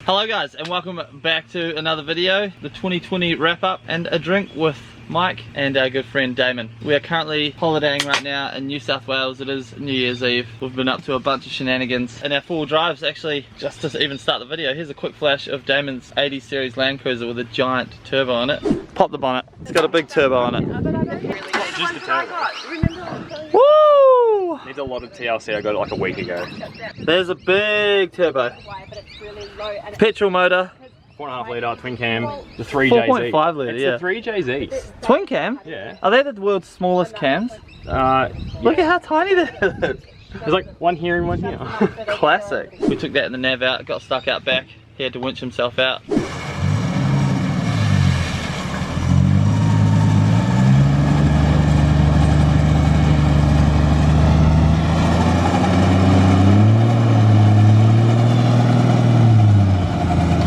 Hello guys, and welcome back to another video, the 2020 wrap up and a drink with Mike and our good friend Damon. We are currently holidaying right now in New South Wales. It is New Year's Eve. We've been up to a bunch of shenanigans in our four-wheel drives. Actually, just to even start the video, here's a quick flash of Damon's 80 series Land Cruiser with a giant turbo on it. Pop the bonnet. It's got a big turbo on it. Just the turbo. Woo! Needs a lot of TLC. I got it like a week ago. There's a big turbo. Petrol motor. 4.5 litre twin cam. The 3JZ. 4.5 litre, yeah. It's the 3JZ. Twin cam? Yeah. Are they the world's smallest cams? Look at how tiny that is. There's like one here and one here. Classic. We took that in the nav out, got stuck out back. He had to winch himself out.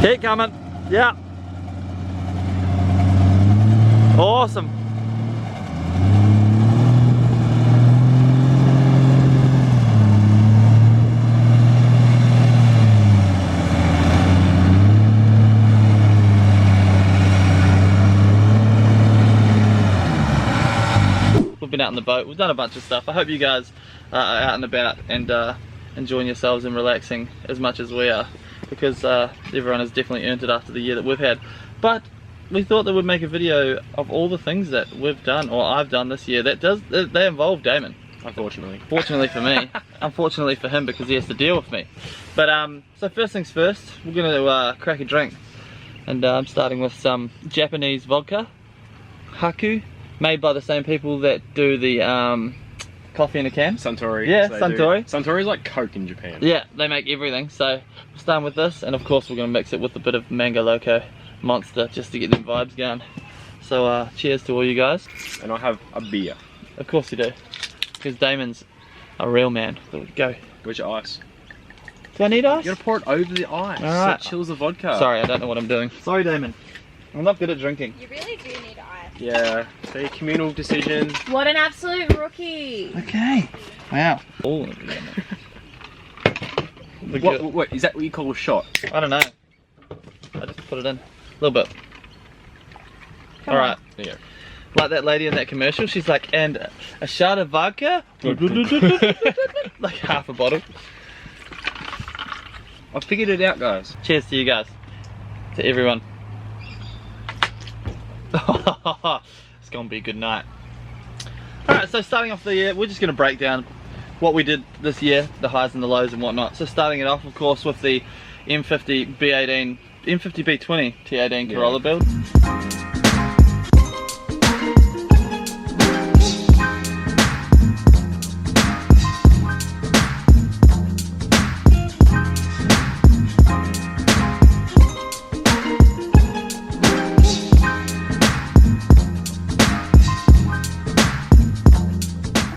Keep coming. Yeah. Awesome. We've been out in the boat. We've done a bunch of stuff. I hope you guys are out and about and enjoying yourselves and relaxing as much as we are, because everyone has definitely earned it after the year that we've had. But we thought that we'd make a video of all the things that we've done, or I've done this year, they involve Damon. Unfortunately. Fortunately for me. Unfortunately for him, because he has to deal with me. But so first things first, we're gonna crack a drink. And I'm starting with some Japanese vodka, Haku, made by the same people that do the coffee in a can. Suntory. Yeah, so Suntory. Suntory is like Coke in Japan. Yeah, they make everything. So we're starting with this, and of course we're going to mix it with a bit of Mango Loco Monster just to get them vibes going. So cheers to all you guys. And I have a beer. Of course you do, because Damon's a real man. There we go. Where's your ice? Do I need ice? You gotta pour it over the ice. Alright. So it chills the vodka. Sorry, I don't know what I'm doing. Sorry, Damon. I'm not good at drinking. You really do need ice. Yeah. So a communal decision. What an absolute rookie. Okay. Wow. Oh, What is that what you call a shot? I don't know. I just put it in. A little bit. Alright. There you go. Like that lady in that commercial, she's like, and a shot of vodka? Like half a bottle. I figured it out, guys. Cheers to you guys. To everyone. It's gonna be a good night. Alright, so starting off the year, we're just gonna break down what we did this year, the highs and the lows and whatnot. So starting it off, of course, with the M50 B18, M50 B20 T18 Corolla build.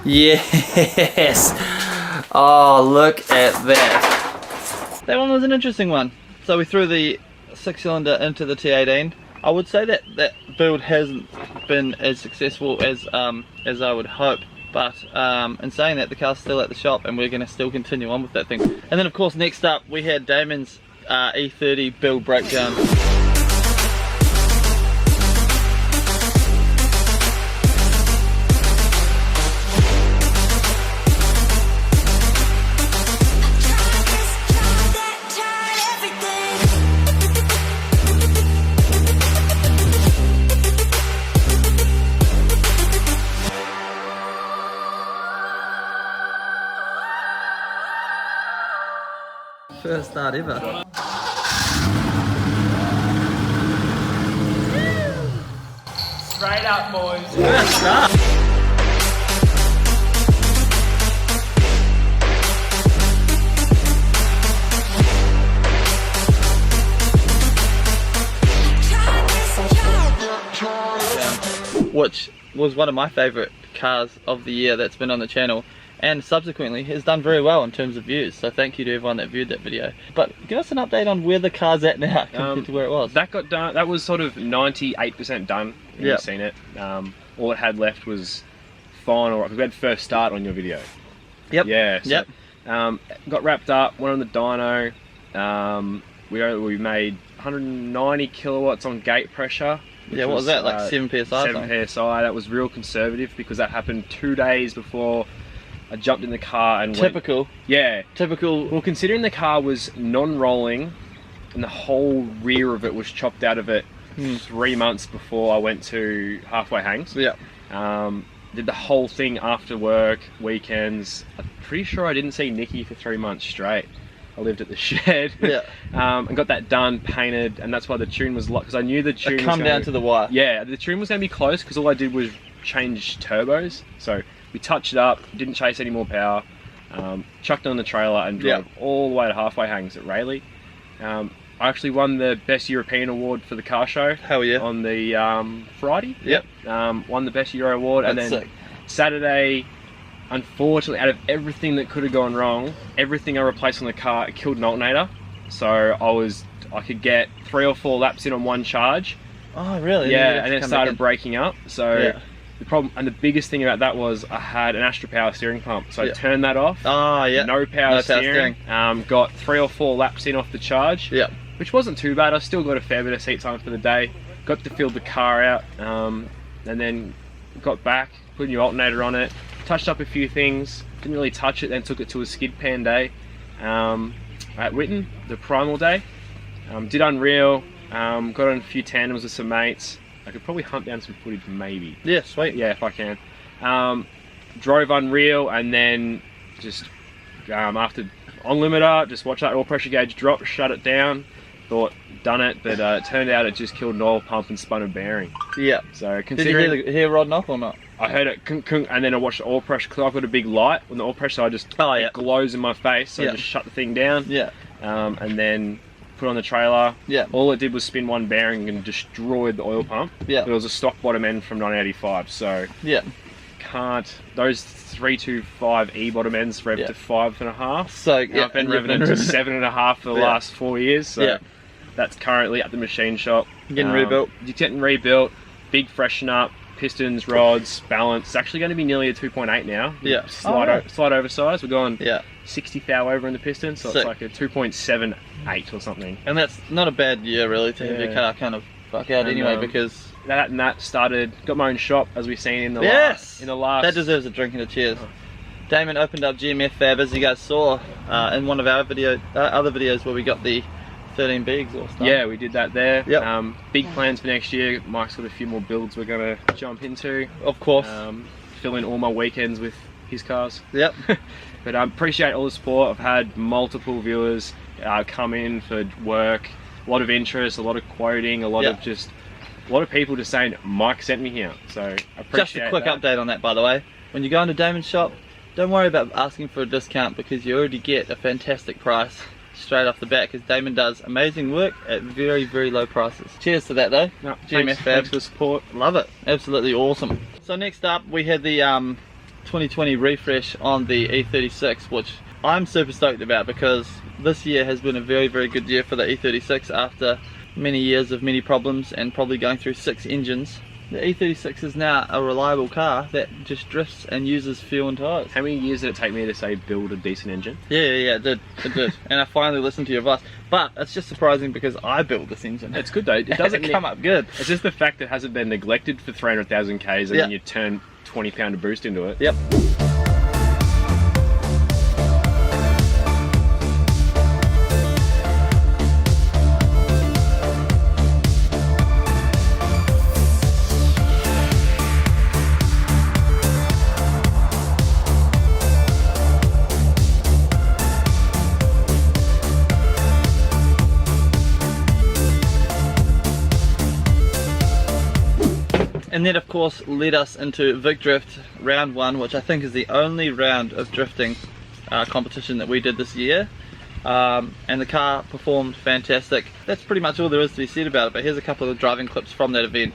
Yes! Oh, look at that. That one was an interesting one. So we threw the 6-cylinder into the T18. I would say that that build hasn't been as successful as I would hope. But in saying that, the car's still at the shop and we're going to still continue on with that thing. And then of course next up we had Damon's E30 build breakdown. First start ever. Straight up, boys. First start. Which was one of my favourite cars of the year that's been on the channel. and subsequently has done very well in terms of views, so thank you to everyone that viewed that video. But give us an update on where the car's at now compared to where it was. That got done, that was sort of 98% done. You've seen it. All it had left was final, because we had first start on your video. Yep. Yeah. So, got wrapped up, went on the dyno. we made 190 kilowatts on gate pressure. Yeah, what was that, like 7 psi? 7 psi. That was real conservative because that happened 2 days before I jumped in the car and Typical. Yeah. Typical. Well, considering the car was non-rolling and the whole rear of it was chopped out of it 3 months before I went to halfway hangs. Yeah. Did the whole thing after work, weekends. I'm pretty sure I didn't see Nikki for 3 months straight. I lived at the shed. Yeah. And got that done, painted, and that's why the tune was because I knew the tune Come down to the wire. Yeah, the tune was going to be close because all I did was change turbos. So we touched it up, didn't chase any more power, chucked it on the trailer and drove all the way to halfway hangs at Rayleigh. I actually won the Best European Award for the car show. Hell yeah. On the Friday. Yep. Won the Best Euro Award. That's and then sick. Saturday, unfortunately, out of everything that could have gone wrong, everything I replaced on the car, it killed an alternator. So I could get 3 or 4 laps in on one charge. Oh, really? Yeah, and it started breaking up. So yeah. the problem, and the biggest thing about that was I had an Astra Power steering pump. So I turned that off. Oh, yeah. No power steering. Got 3 or 4 laps in off the charge. Yeah. Which wasn't too bad. I still got a fair bit of seat time for the day. Got to fill the car out, and then got back, put a new alternator on it, touched up a few things, didn't really touch it, then took it to a skid pan day at Witten, the primal day. Did Unreal, got on a few tandems with some mates. I could probably hunt down some footage maybe. Yeah, sweet. Yeah, if I can. Drove Unreal and then just after on limiter, just watch that oil pressure gauge drop, shut it down. Thought done it, but it turned out it just killed an oil pump and spun a bearing. Yeah. So Did considering you hear rod knock or not? I heard it and then I watched the oil pressure because I've got a big light when the oil pressure it glows in my face, so I just shut the thing down. Yeah. And then put on the trailer. Yeah. All it did was spin one bearing and destroyed the oil pump. Yeah. But it was a stock bottom end from 1985, so yeah. Those 325E bottom ends revved to 5.5. So I've been revving it to 7.5 for the last 4 years. So that's currently at the machine shop. Getting rebuilt. Getting rebuilt. Big freshen up. Pistons, rods, balance. It's actually going to be nearly a 2.8 now. Yeah. Slight oversized. We're going 60 thou over in the piston, so it's like a 2.78 or something. And that's not a bad year really to have your car kind of fuck out anyway, because that started. Got my own shop, as we've seen in the last. That deserves a drink and a cheers. Damon opened up GMF Fab, as you guys saw in one of our other videos where we got the 13 B exhaust. Yeah, we did that there. Yep. Big plans for next year. Mike's got a few more builds we're going to jump into. Of course. Fill in all my weekends with his cars. Yep. But I appreciate all the support. I've had multiple viewers come in for work. A lot of interest, a lot of quoting, a lot of people just saying Mike sent me here. So I appreciate Just a quick update on that, by the way. When you go into Damon's shop, don't worry about asking for a discount because you already get a fantastic price straight off the bat, because Damon does amazing work at very, very low prices. Cheers to that though. No, GMF Fab. Thanks for the support. Love it. Absolutely awesome. So next up we had the 2020 refresh on the E36, which I'm super stoked about because this year has been a very, very good year for the E36 after many years of many problems and probably going through 6 engines. The E36 is now a reliable car that just drifts and uses fuel and tyres. How many years did it take me to say build a decent engine? Yeah, it did. And I finally listened to your advice. But it's just surprising because I built this engine. It's good though. It doesn't come up good. It's just the fact that it hasn't been neglected for 300,000 Ks and then you turn 20 pound of boost into it. Yep. And that of course led us into Vic Drift round 1, which I think is the only round of drifting competition that we did this year. And the car performed fantastic. That's pretty much all there is to be said about it, but here's a couple of driving clips from that event.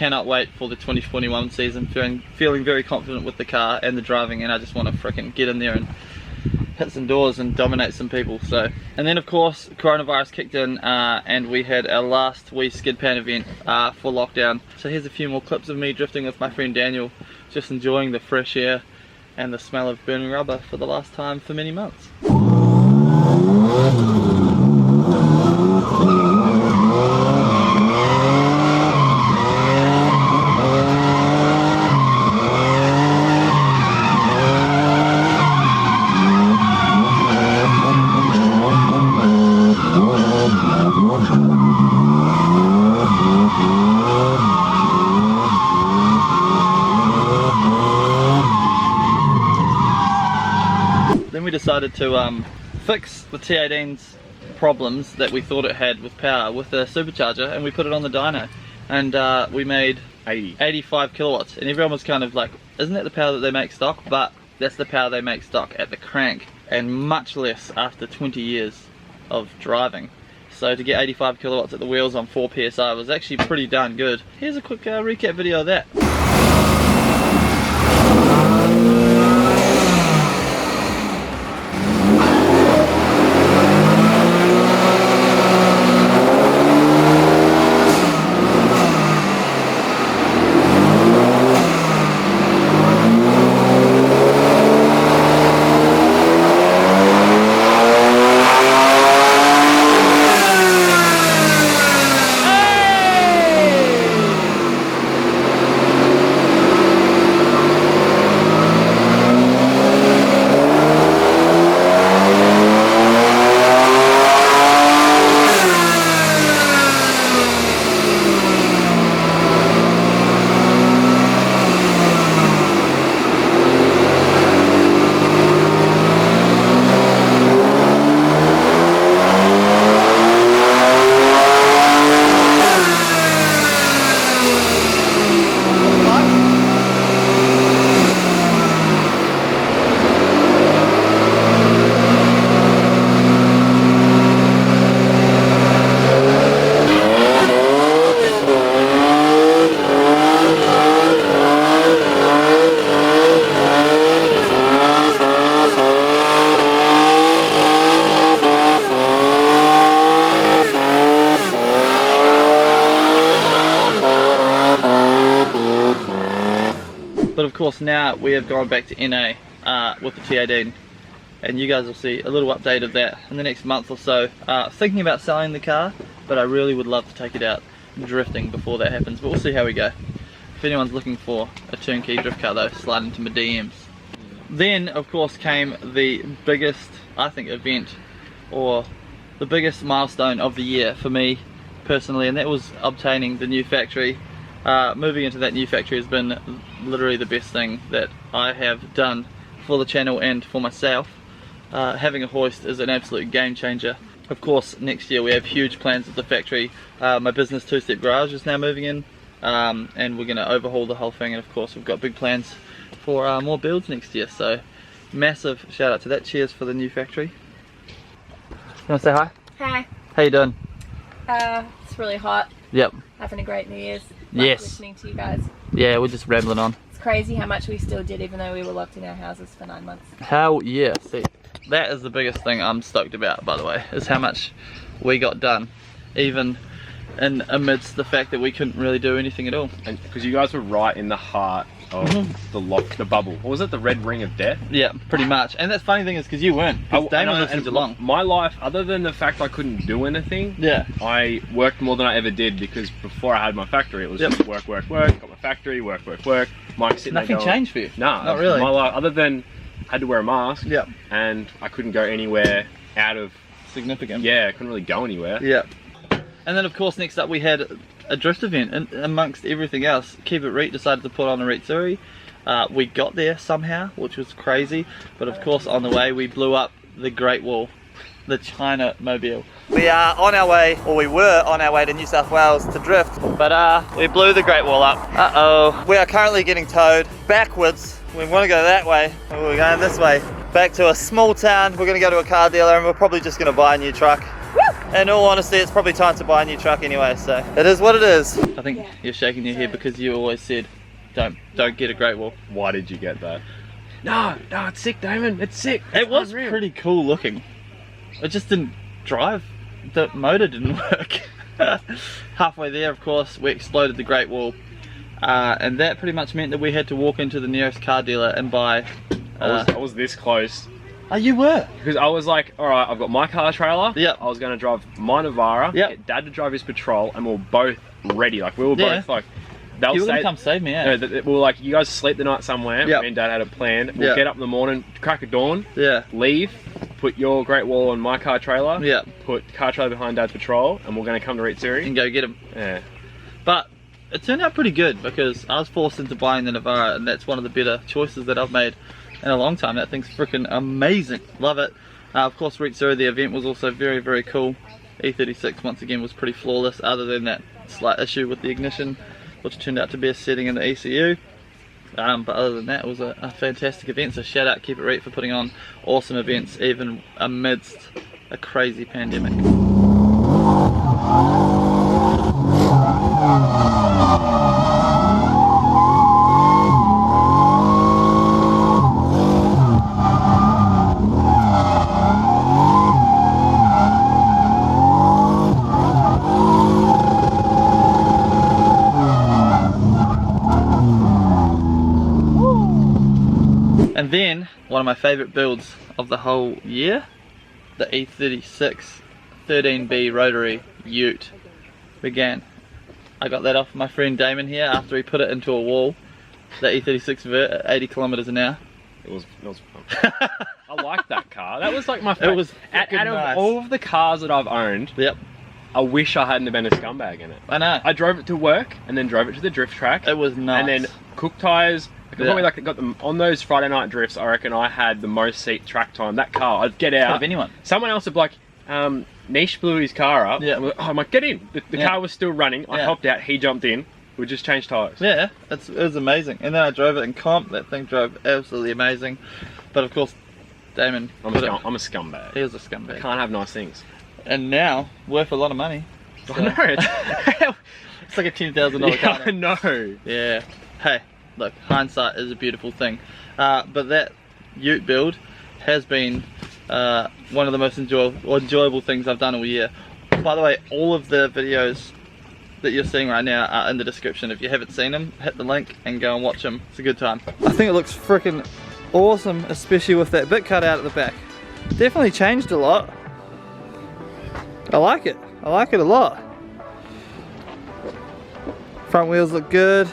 cannot wait for the 2021 season, feeling very confident with the car and the driving, and I just want to frickin' get in there and hit some doors and dominate some people. So, and then of course coronavirus kicked in, and we had our last wee skid pan event for lockdown. So here's a few more clips of me drifting with my friend Daniel, just enjoying the fresh air and the smell of burning rubber for the last time for many months. Then we decided to fix the T18's problems that we thought it had with power with the supercharger, and we put it on the dyno, and we made 85 kilowatts, and everyone was kind of like, isn't that the power that they make stock? But that's the power they make stock at the crank, and much less after 20 years of driving. So to get 85 kilowatts at the wheels on 4 psi was actually pretty darn good. Here's a quick recap video of that. But of course now we have gone back to NA with the T18, and you guys will see a little update of that in the next month or so. Thinking about selling the car, but I really would love to take it out drifting before that happens, but we'll see how we go. If anyone's looking for a turnkey drift car though, slide into my DMs. Then of course came the biggest, I think, event, or the biggest milestone of the year for me personally, and that was obtaining the new factory. Moving into that new factory has been literally the best thing that I have done for the channel and for myself. Having a hoist is an absolute game changer. Of course next year we have huge plans at the factory. My business two-step garage is now moving in, and we're going to overhaul the whole thing, and of course we've got big plans for more builds next year, so massive shout out to that. Cheers for the new factory. You want to say hi? Hi. How you doing? It's really hot. Yep. Having a great New Year's. Yes. Listening to you guys. Yeah, we're just rambling on. It's crazy how much we still did even though we were locked in our houses for 9 months. Hell yeah. See, that is the biggest thing I'm stoked about, by the way, is how much we got done, even in amidst the fact that we couldn't really do anything at all. And because you guys were right in the heart of the bubble. What was it, the red ring of death? Yeah, pretty much. And that's funny thing is because you weren't. Damon was in Geelong. My life, other than the fact I couldn't do anything, yeah, I worked more than I ever did, because before I had my factory, it was just work, work, work. Got my factory, work, work, work. Mike sitting Nothing there going, changed for you? Nah, not really. My life, other than I had to wear a mask. Yeah. And I couldn't go anywhere out of significant. Yeah, I couldn't really go anywhere. Yeah. And then of course next up we had a drift event, and amongst everything else, Keep It Reet decided to put on a Reetsuri. We got there somehow, which was crazy, but of course on the way we blew up the Great Wall, the China Mobile. We are on our way, or we were on our way to New South Wales to drift, but we blew the Great Wall up. Uh-oh. We are currently getting towed backwards. We want to go that way, and we're going this way. Back to a small town. We're going to go to a car dealer, and we're probably just going to buy a new truck. Woo! in all honesty, it's probably time to buy a new truck anyway, so it is what it is. I think you're shaking your head because you always said, don't get a Great Wall. Why did you get that? No, it's sick, Damon. It's sick. It was unreal. pretty cool looking. It just didn't drive. The motor didn't work. Halfway there, of course, we exploded the Great Wall. And that pretty much meant that we had to walk into the nearest car dealer and buy... I was this close. Oh, you were? Because I was like, alright, I've got my car trailer. Yep. I was going to drive my Navara, yep. get Dad to drive his Patrol, and we were both ready. Like, we were both like... They'll you were say, gonna come save me, eh? No, we were like, you guys sleep the night somewhere. Yep. Me and Dad had a plan. We'll Yep. get up in the morning, crack of dawn, Yeah. leave, put your Great Wall on my car trailer, Yeah. put the car trailer behind Dad's Patrol, and we're going to come to E30. And go get him. Yeah. But it turned out pretty good because I was forced into buying the Navara, and that's one of the better choices that I've made in a long time. That thing's freaking amazing. Love it. Of course, Ute, the event was also very, very cool. E36 once again was pretty flawless, other than that slight issue with the ignition, which turned out to be a setting in the ECU. But other than that, it was a fantastic event. So shout out Keep It Reet for putting on awesome events even amidst a crazy pandemic. And then, one of my favourite builds of the whole year, the E36 13B rotary Ute began. I got that off my friend Damon here after he put it into a wall. The E36 Vert at 80 kilometers an hour. It was fun. I liked that car. That was like my favorite. It was out of nice. all of the cars that I've owned, Yep. I wish I hadn't been a scumbag in it. I know. I drove it to work and then drove it to the drift track. It was nice. And then cooked tyres. I could Yeah. probably like got them on those Friday night drifts. I reckon I had the most seat track time. That car, I'd get out. Of anyone. Someone else would be like, Nish blew his car up. Yeah. I'm like, get in. The Yeah. car was still running. I Yeah. helped out. He jumped in. We just changed tyres. Yeah, it was amazing. And then I drove it in comp. That thing drove absolutely amazing. But of course, Damon, I'm a scumbag. he was a scumbag. Can't have nice things. And now, worth a lot of money. So, I know. it's like a $10,000 Yeah, car. I know. Yeah. Hey, look, hindsight is a beautiful thing. But that Ute build has been one of the most enjoyable things I've done all year. By the way, all of the videos that you're seeing right now are in the description. If you haven't seen them, hit the link and go and watch them. It's a good time. I think it looks freaking awesome, especially with that bit cut out at the back. Definitely changed a lot. I like it. I like it a lot. Front wheels look good.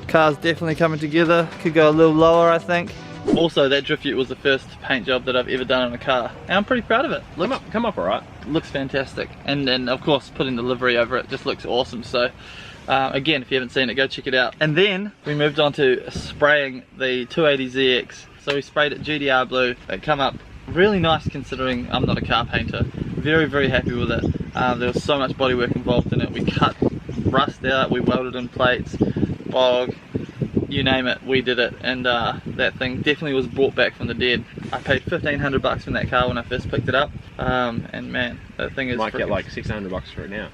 Car's definitely coming together. Could go a little lower, I think. Also, that Drift Ute was the first paint job that I've ever done on a car, and I'm pretty proud of it. Come up alright. Looks fantastic, and then of course putting the livery over it just looks awesome. So again, if you haven't seen it, go check it out. And then we moved on to spraying the 280ZX. So we sprayed it GDR blue. It come up really nice considering I'm not a car painter. Very, very happy with it. There was so much bodywork involved in it. We cut rust out, we welded in plates, bog, you name it, we did it. And that thing definitely was brought back from the dead. I paid $1,500 for that car when I first picked it up. And man, that thing is Might get like $600 for it now.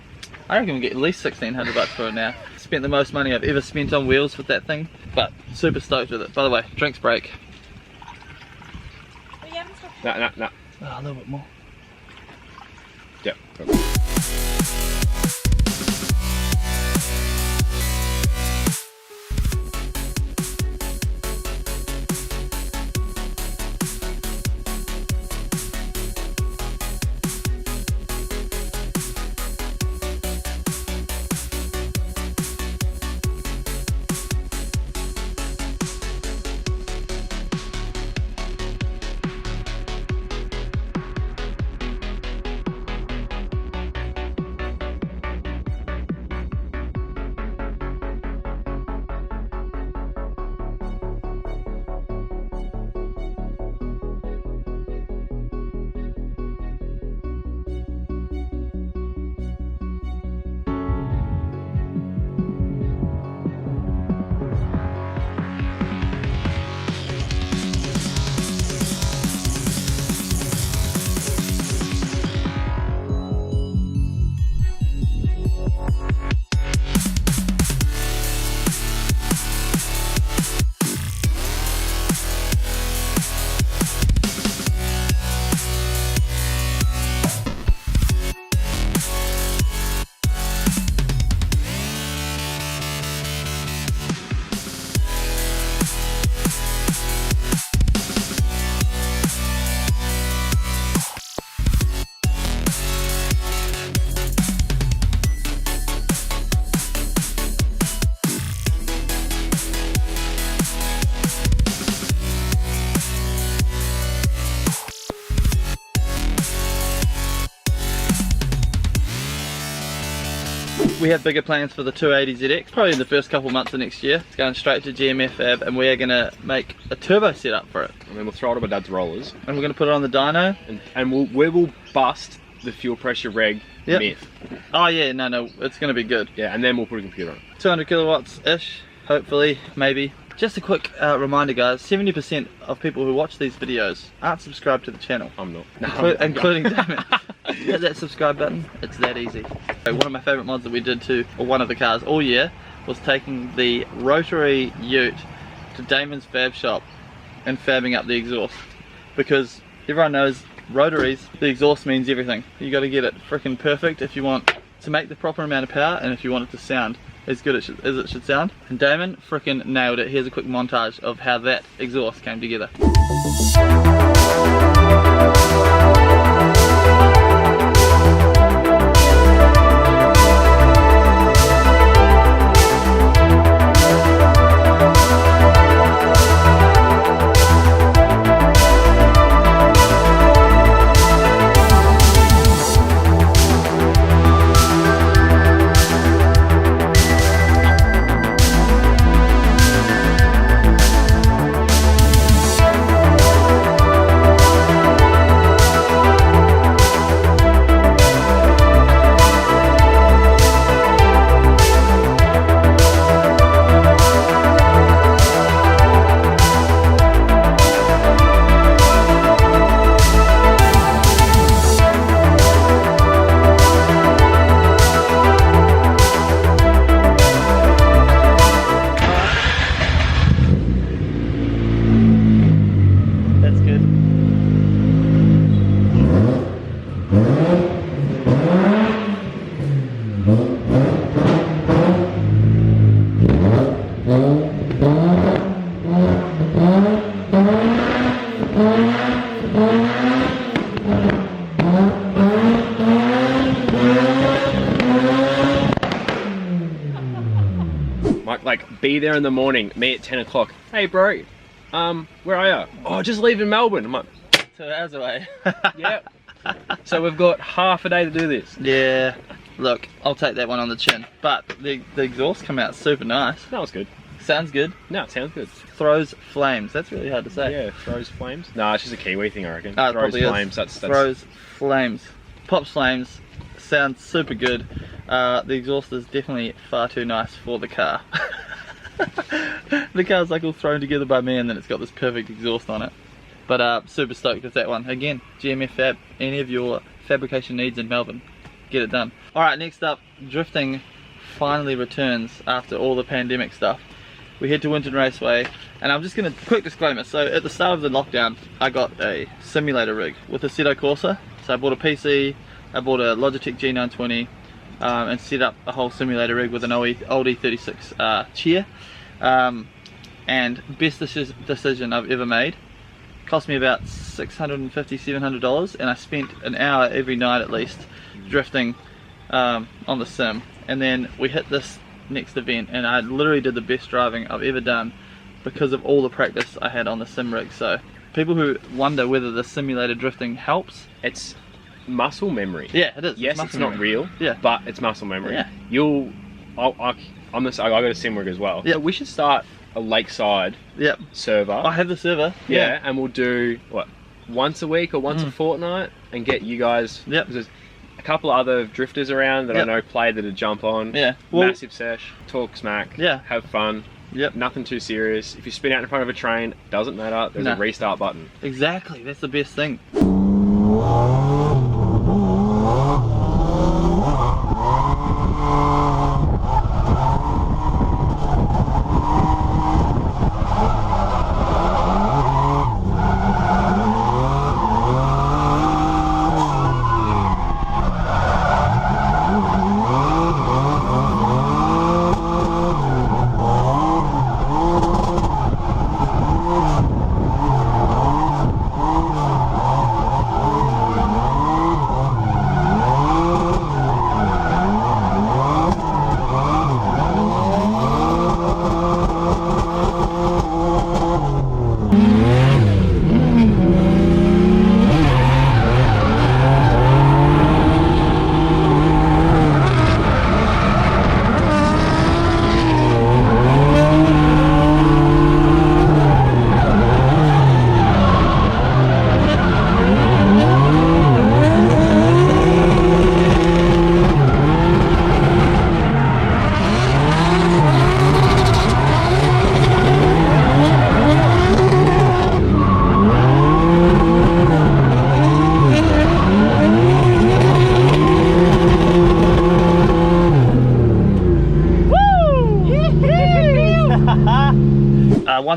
I reckon we get at least $1,600 for it now. Spent the most money I've ever spent on wheels with that thing, but super stoked with it. By the way, drinks break. No. Oh, a little bit more. Yep. we have bigger plans for the 280ZX, probably in the first couple months of next year. It's going straight to GMF Fab, and we are going to make a turbo setup for it. And then we'll throw it on my dad's rollers. And we're going to put it on the dyno. And we will bust the fuel pressure reg myth. Oh yeah, no, it's going to be good. Yeah, and then we'll put a computer on it. 200 kilowatts-ish, hopefully, maybe. Just a quick reminder guys, 70% of people who watch these videos aren't subscribed to the channel. I'm not. No, including Damon. Hit that subscribe button, it's that easy. One of my favourite mods that we did to one of the cars all year was taking the rotary Ute to Damon's fab shop and fabbing up the exhaust. Because everyone knows rotaries, the exhaust means everything. You got to get it freaking perfect if you want to make the proper amount of power and if you want it to sound as good as it should sound. And Damon freaking nailed it. Here's a quick montage of how that exhaust came together. Like, be there in the morning, me at 10 o'clock. Hey bro, where are you? Oh, just leaving Melbourne. I'm like, 2 hours away. yep. So we've got half a day to do this. Yeah, look, I'll take that one on the chin. But the exhaust come out super nice. That was good. Sounds good. No, it sounds good. Throws flames. That's really hard to say. Yeah, throws flames. No, it's just a Kiwi thing, I reckon. Oh, throws flames. That's throws flames. Pops flames. Sounds super good. The exhaust is definitely far too nice for the car. The car's like all thrown together by me, and then it's got this perfect exhaust on it. But super stoked with that one. Again, GMF Fab. Any of your fabrication needs in Melbourne, get it done. Alright, next up, drifting finally returns after all the pandemic stuff. We head to Winton Raceway, and I'm just going to, quick disclaimer, so at the start of the lockdown I got a simulator rig with a Assetto Corsa. So I bought a PC, I bought a Logitech G920 and set up a whole simulator rig with an old E36 chair, and best decision I've ever made. Cost me about $650, $700, and I spent an hour every night at least drifting on the sim. And then we hit this next event, and I literally did the best driving I've ever done because of all the practice I had on the sim rig. So people who wonder whether the simulator drifting helps, it's muscle memory. Yeah, it is. Yes, it's not real. Yeah, but it's muscle memory. Yeah. I got a sim rig as well. Yep. So we should start a lakeside server. I have the server. Yeah, and we'll do what, once a week or once a fortnight, and get you guys. Yep. There's a couple of other drifters around that I know play that'll jump on. Yeah. Well, massive sesh, talk smack. Yeah. Have fun. Yep. Nothing too serious. If you spin out in front of a train, doesn't matter. There's a restart button. Exactly. That's the best thing.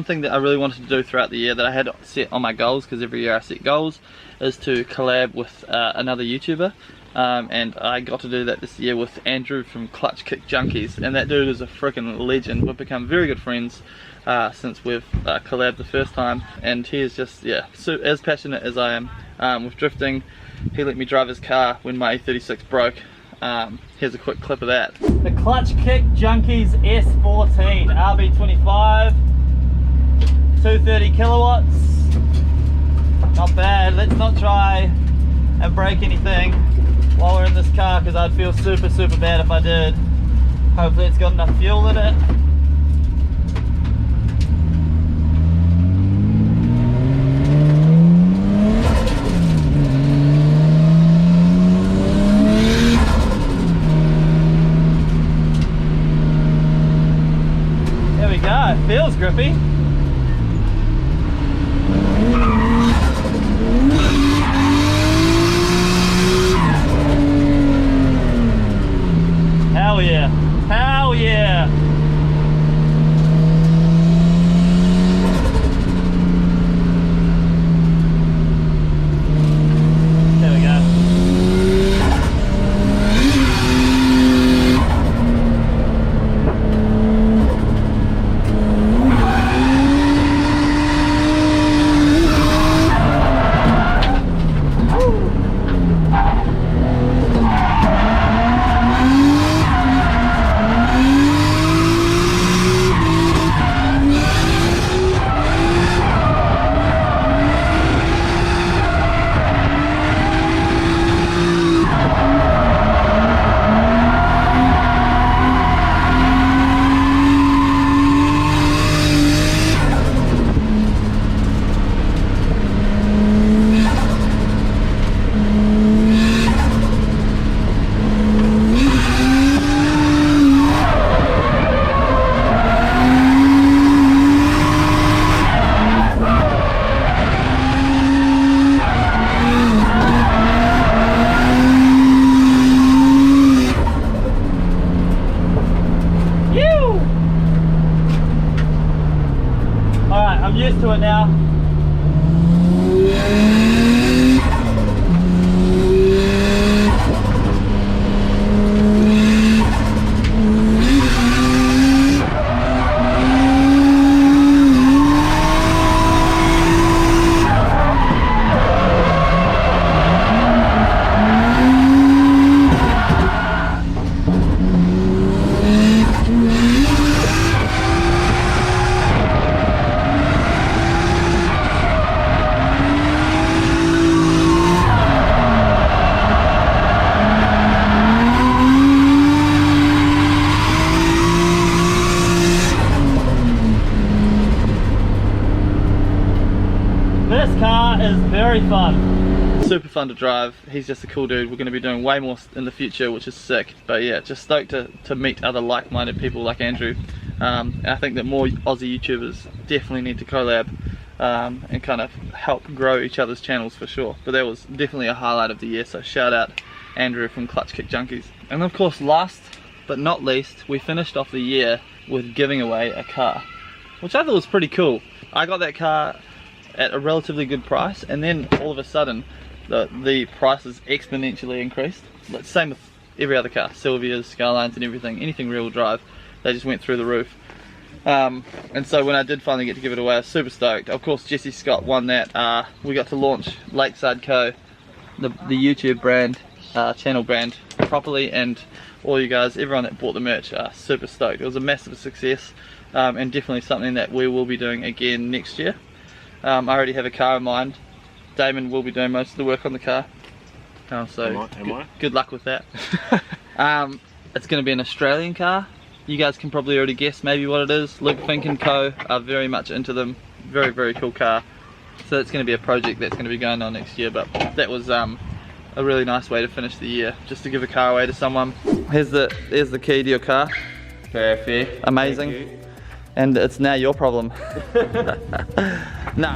thing that I really wanted to do throughout the year that I had set on my goals, because every year I set goals, is to collab with another YouTuber. And I got to do that this year with Andrew from Clutch Kick Junkies, and that dude is a freaking legend. We've become very good friends since we've collabed the first time, and he is just, yeah, so as passionate as I am with drifting. He let me drive his car when my E36 broke. Here's a quick clip of that. The Clutch Kick Junkies S14 RB25, 230 kilowatts. Not bad. Let's not try and break anything while we're in this car, because I'd feel super bad if I did. Hopefully it's got enough fuel in it. There we go, it feels grippy. Hell yeah, hell yeah. There we go. Alright, I'm used to it now. This car is very fun. Super fun to drive. He's just a cool dude. We're going to be doing way more in the future, which is sick. But yeah, just stoked to meet other like-minded people like Andrew. I think that more Aussie YouTubers definitely need to collab and kind of help grow each other's channels for sure. But that was definitely a highlight of the year, so shout out Andrew from Clutch Kick Junkies. And of course, last but not least, we finished off the year with giving away a car, which I thought was pretty cool. I got that car at a relatively good price, and then all of a sudden the prices exponentially increased. But same with every other car, Sylvias, Skylines and everything, anything rear wheel drive, they just went through the roof. And so when I did finally get to give it away, I was super stoked. Of course, Jesse Scott won that. We got to launch Lakeside Co, the YouTube brand, channel brand properly, and all you guys, everyone that bought the merch, super stoked. It was a massive success, and definitely something that we will be doing again next year. I already have a car in mind. Damon will be doing most of the work on the car, so good luck with that. It's going to be an Australian car. You guys can probably already guess maybe what it is. Luke Fink and Co are very much into them. Very cool car. So it's going to be a project that's going to be going on next year, but that was a really nice way to finish the year, just to give a car away to someone. Here's the key to your car. Perfect. Amazing. And it's now your problem. No.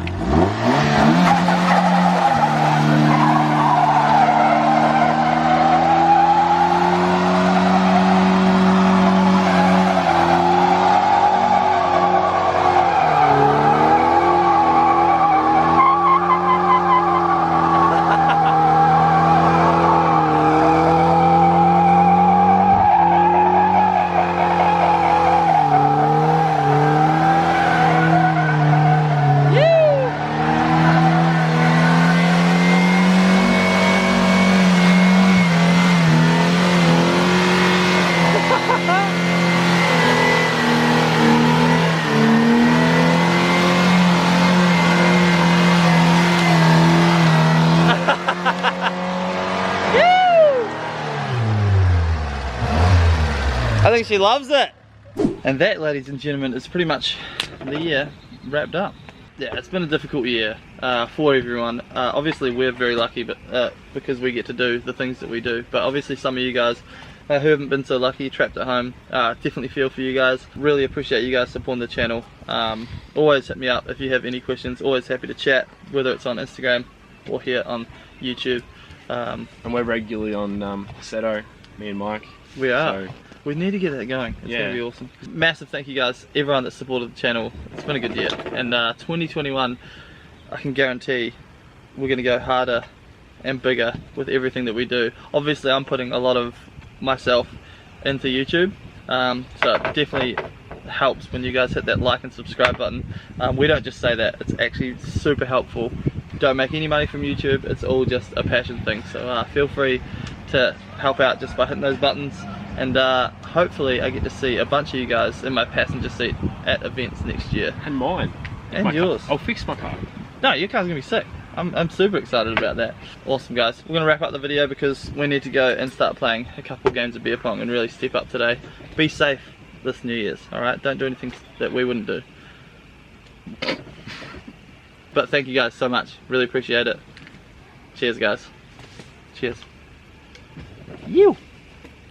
think she loves it. And that, ladies and gentlemen, is pretty much the year wrapped up. Yeah, it's been a difficult year for everyone. Obviously we're very lucky, but because we get to do the things that we do. But obviously some of you guys who haven't been so lucky, trapped at home, definitely feel for you guys. Really appreciate you guys supporting the channel. Always hit me up if you have any questions. Always happy to chat, whether it's on Instagram or here on YouTube. And we're regularly on Seto, me and Mike. We are. So, we need to get that going. It's going to be awesome. Massive thank you guys, everyone that supported the channel. It's been a good year. And 2021, I can guarantee we're going to go harder and bigger with everything that we do. Obviously I'm putting a lot of myself into YouTube, so it definitely helps when you guys hit that like and subscribe button. We don't just say that, it's actually super helpful. Don't make any money from YouTube, it's all just a passion thing, so feel free to help out just by hitting those buttons. And hopefully I get to see a bunch of you guys in my passenger seat at events next year. and mine. And yours. I'll fix my car. No, your car's gonna be sick. I'm super excited about that. Awesome guys, we're gonna wrap up the video because we need to go and start playing a couple games of beer pong and really step up today. Be safe this New Year's, alright? Don't do anything that we wouldn't do. But thank you guys so much, really appreciate it. Cheers guys. Cheers. You.